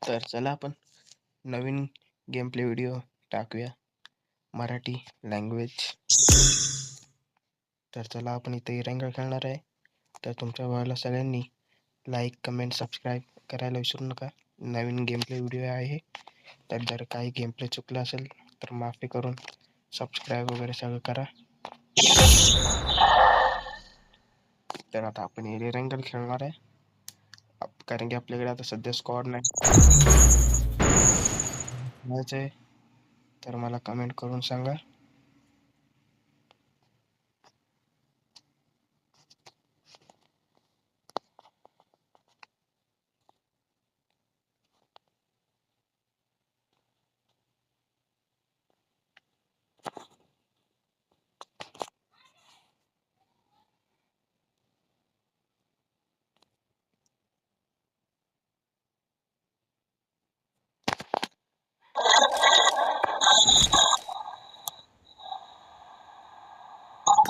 तर चला आपण नवीन गेम प्ले व्हिडिओ टाकूया मराठी लँग्वेज. तर चला आपण इथे रँगल खेळणार आहे. तर तुमच्या भावाला सगळ्यांनी लाईक कमेंट सबस्क्राईब करायला विसरू नका. नवीन गेम प्ले व्हिडिओ आहे. तर जर काही गेम प्ले चुकलं असेल तर माफी करून सबस्क्राईब वगैरे सगळं करा. तर आता आपण एरिया रँगल खेळणार आहे. कारण की आपल्याकडे आता सध्या स्क्वॉड नाही. तर मला कमेंट करून सांगा.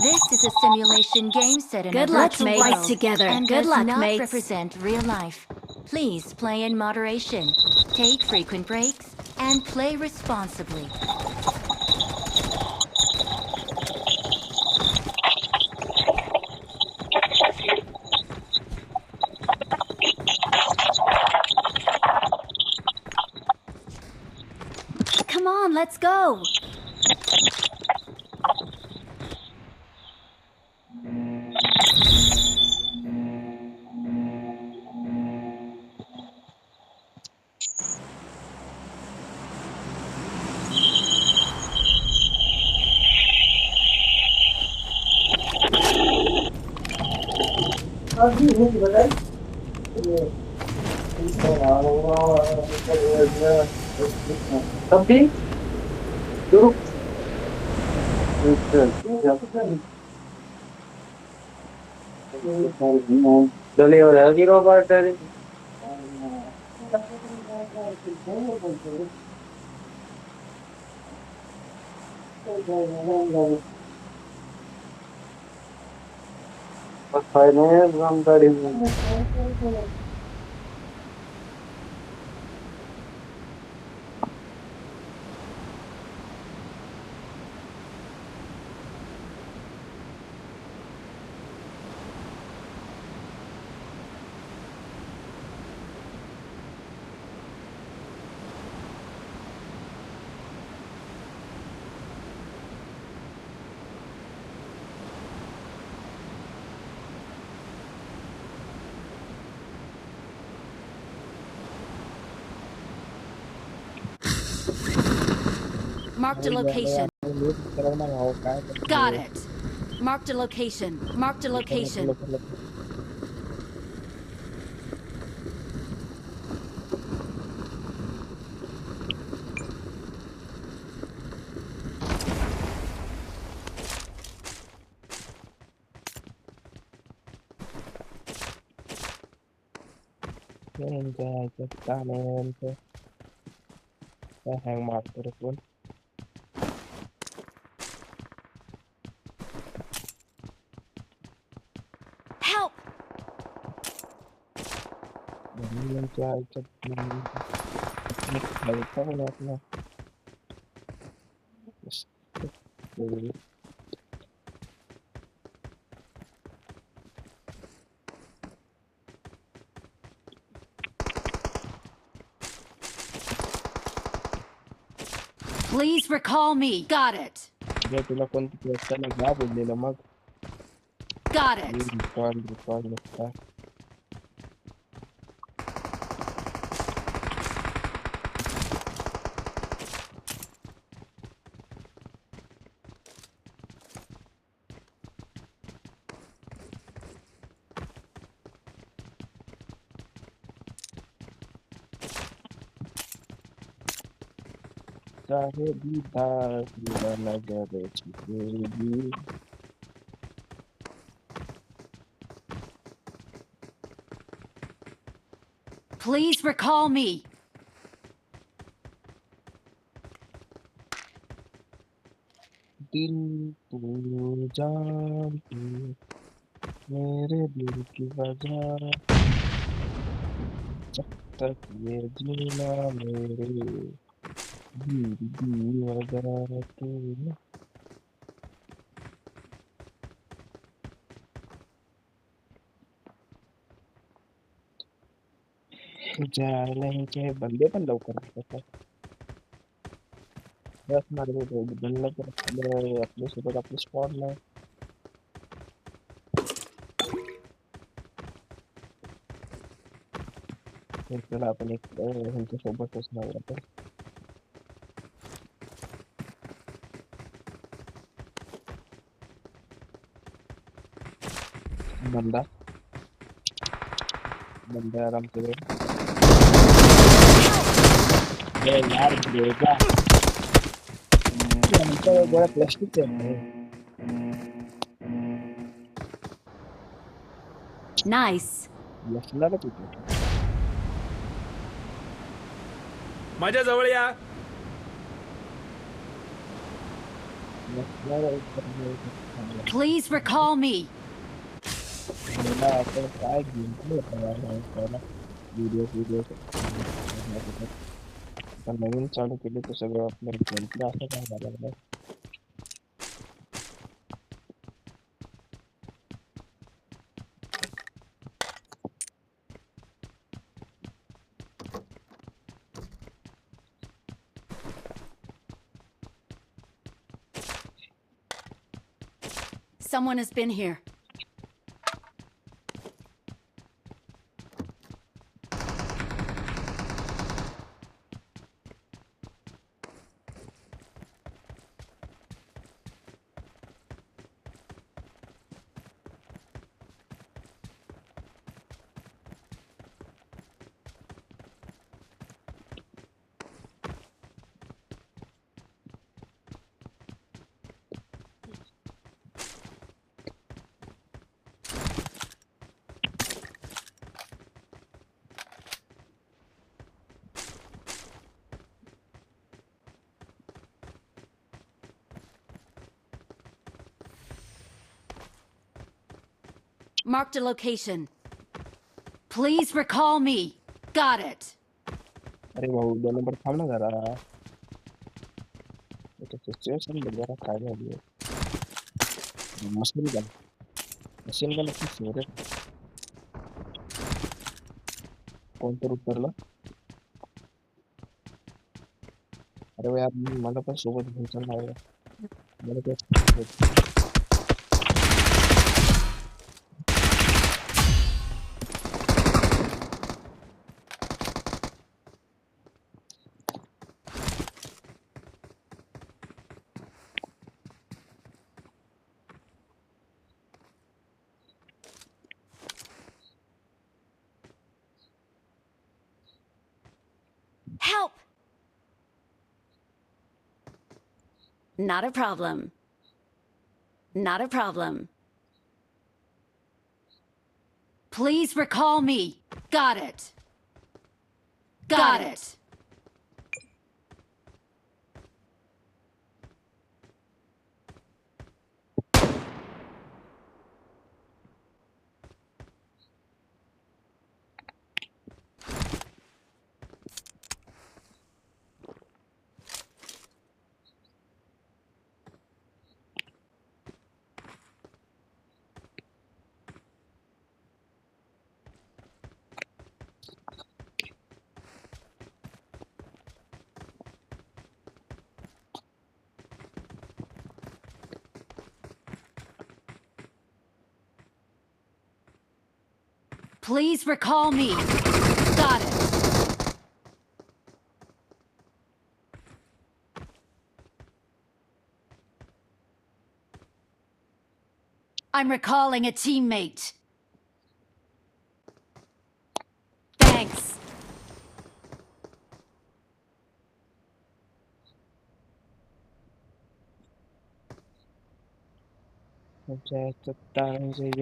This is a simulation game set in Good a luck, virtual mates. world Together. and Good does luck, not mates. represent real life. Please play in moderation, take frequent breaks, and play responsibly. Come on, let's go. Something? Duduk. Udah lewat lagi Robert dari. Pas finalnya belum tadi. Marked a location. Got it. Marked a location. Marked a location. Hang मारतो रे phone. Help! Please recall me. Got it. तुला कोणती त्याला घ्या बोललेलं मग. Got it. Record. चाहे दीदार तेरा नजर छुपेगी. Please recall me. दिल तू जानती मेरे दिल की वजह. तक ये जीना मेरे जिंदगी वगैरह तू जायला बंदे पण लवकर असतात. बस मार्ग बनलं तर आपल्यासोबत आपलं स्क्वॉड नाही. तर चला आपण एक ह्यांच्या सोबतच नाही आपण बंदा बंदा आराम से यार बेगा आमच्या गोळ्या प्लास्टिकच्या आहेत. Nice. लसणारच होते. माझ्या जवळ या. Please recall me. मला आता काय गेम व्हिडिओ आता नवीन चालू केले तर सगळं आपलं गेमप्ले असं काय झालं लागलं. Someone has been here. Marked a location. Please recall me. Got it. अरे भाऊ 2 नंबर थांब ना जरा. सिच्युएशन बघ जरा काय झाली मशीन गन नक्की सिरियस कोणतर उतरलं. अरे यार मला पण सोबत घ्यायचं नाही मला ते Help. Not a problem. Not a problem. Please recall me. Got it. Got it. Please recall me. Got it. I'm recalling a teammate. Thanks.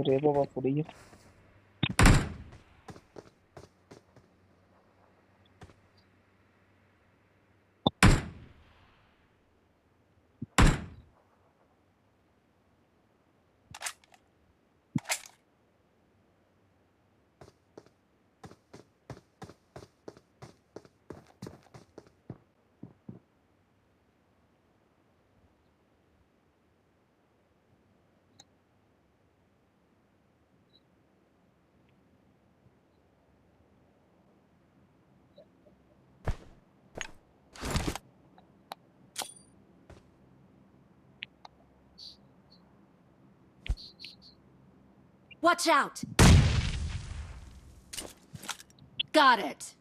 रे बाबा पुढे ये. Watch out! Got it.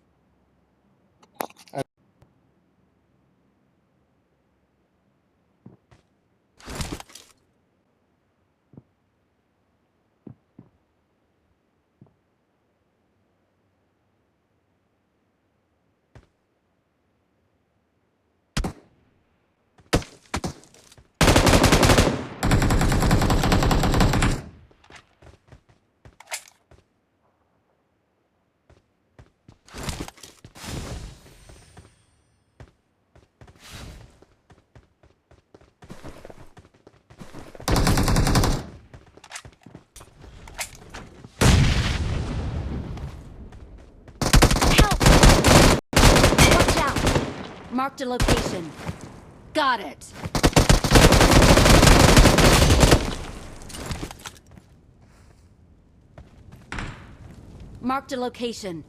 Watch out! Marked a location. Got it. Marked a location.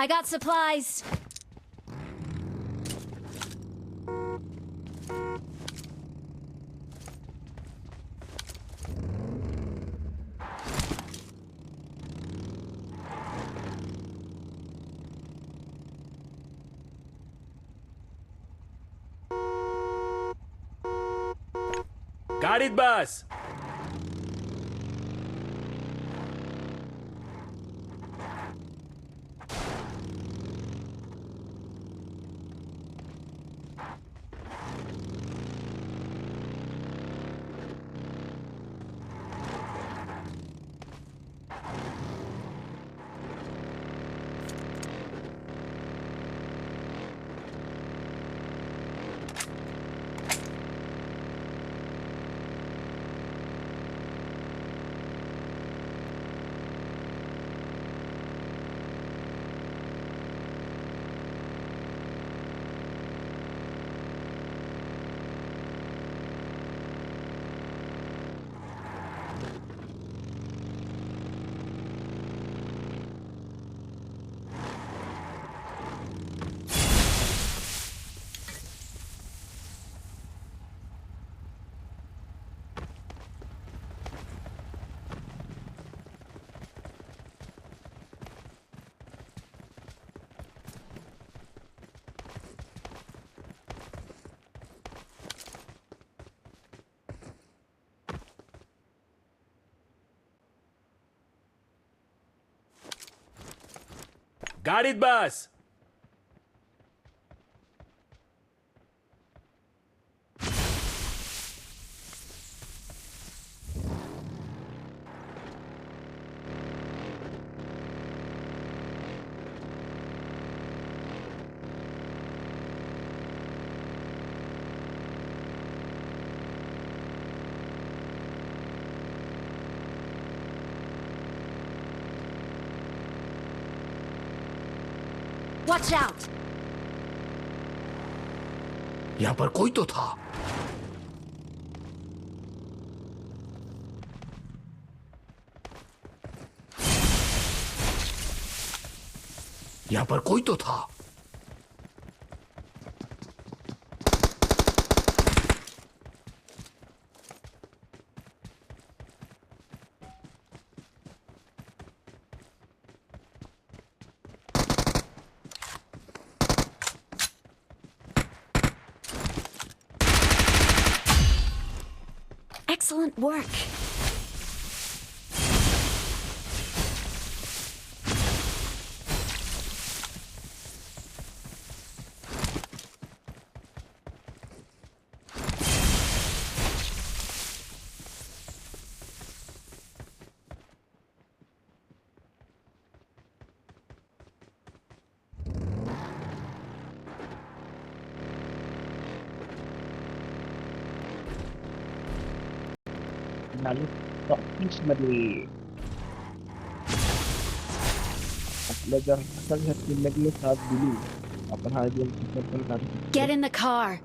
I got supplies. गाडीत बस. गाडीत बस. Watch out! यहाँ पर कोई तो था। यहाँ पर कोई तो था। Excellent work. नाली टॉपिक्स मध्ये आपल्या जर असा टीममधले साथ दिली आपण हा गेम पण काढू शकतो. Get in the car.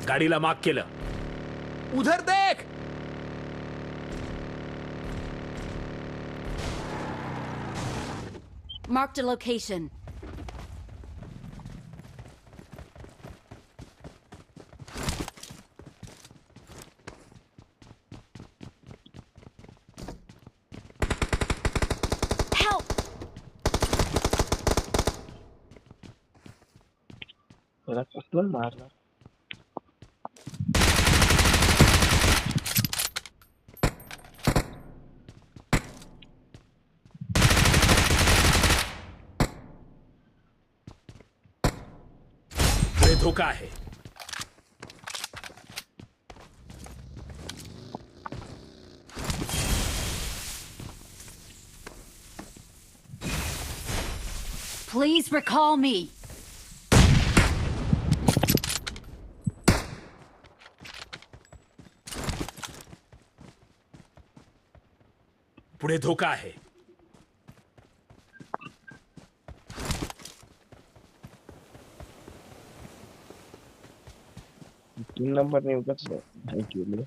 गाडीला माग केलं. उधर देख. Marked a location. Help! त्याला कुठून मारला. पुढे धोका आहे. Please recall me. पुढे धोका आहे. तीन नंबर ने उगाच नाही केलं.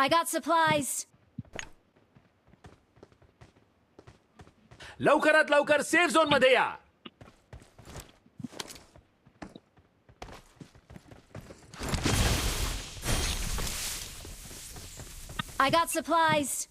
I got supplies. लवकरात लवकर सेफ झोन मध्ये या. I got supplies.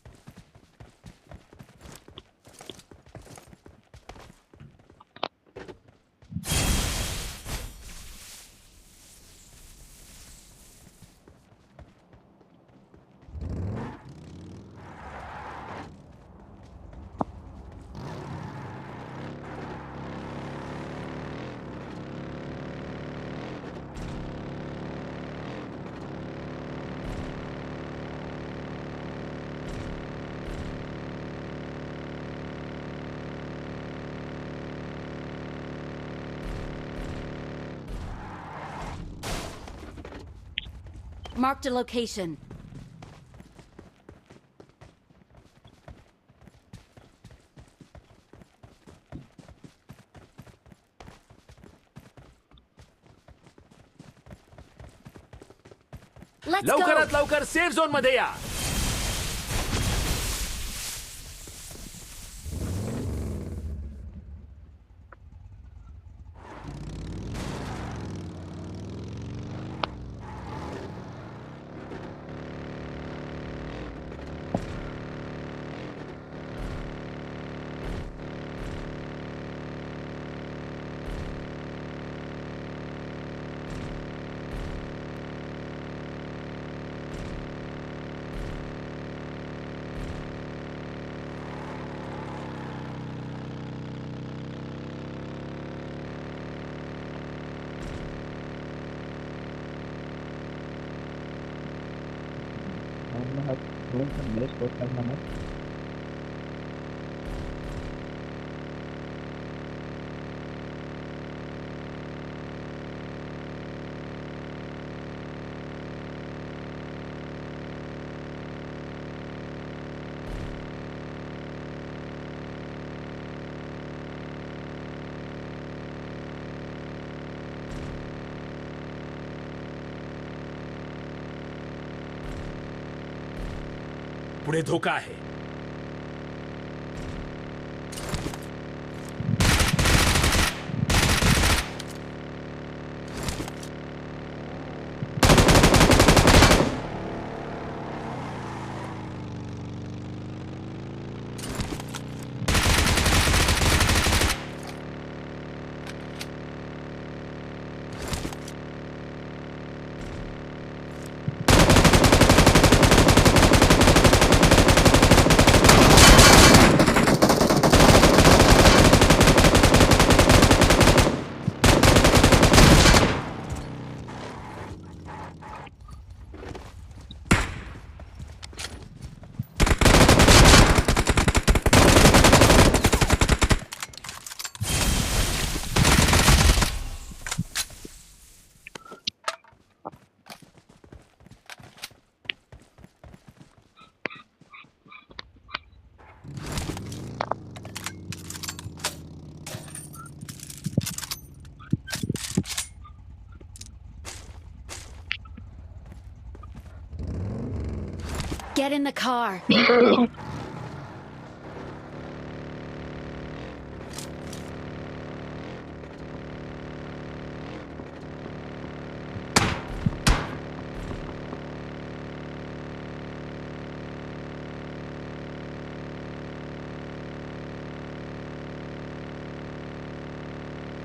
Marked a location. Let's go. लवकरात लवकर सेफ झोन मध्ये या. पुढे धोका आहे. Get in the car.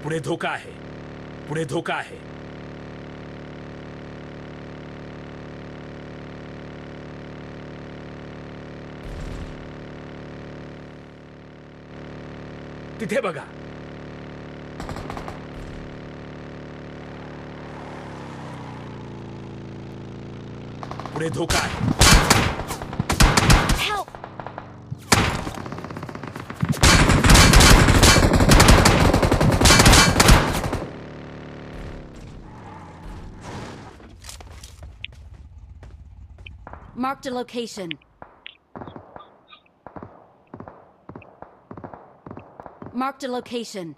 पुढे धोका आहे. पुढे धोका आहे. तिथे बघा. पुढे धोका आहे. Help! Marked a location. Marked a location.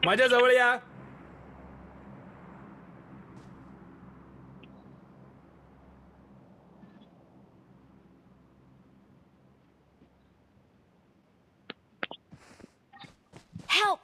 माझ्या जवळ या. Help!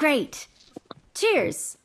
Great. Cheers.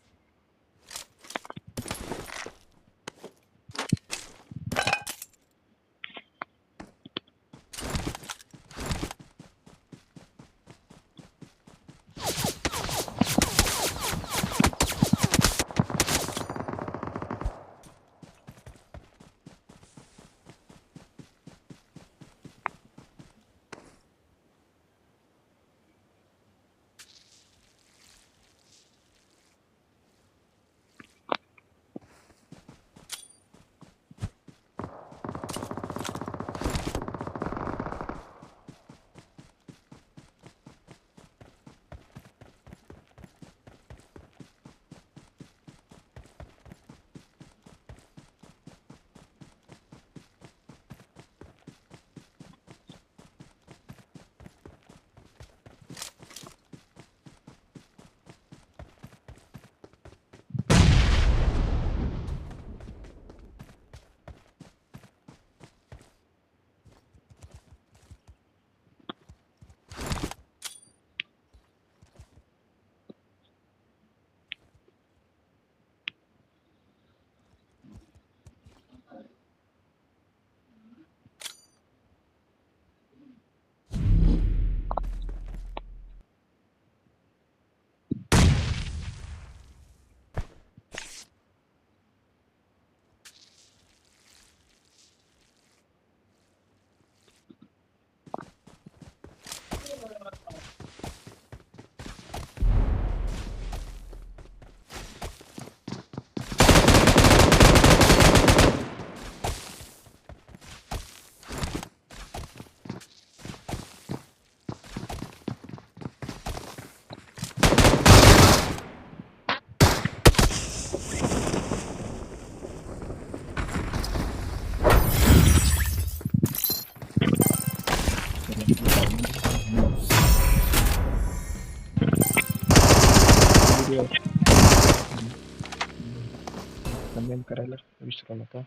कमेंट करायला विसरू नका.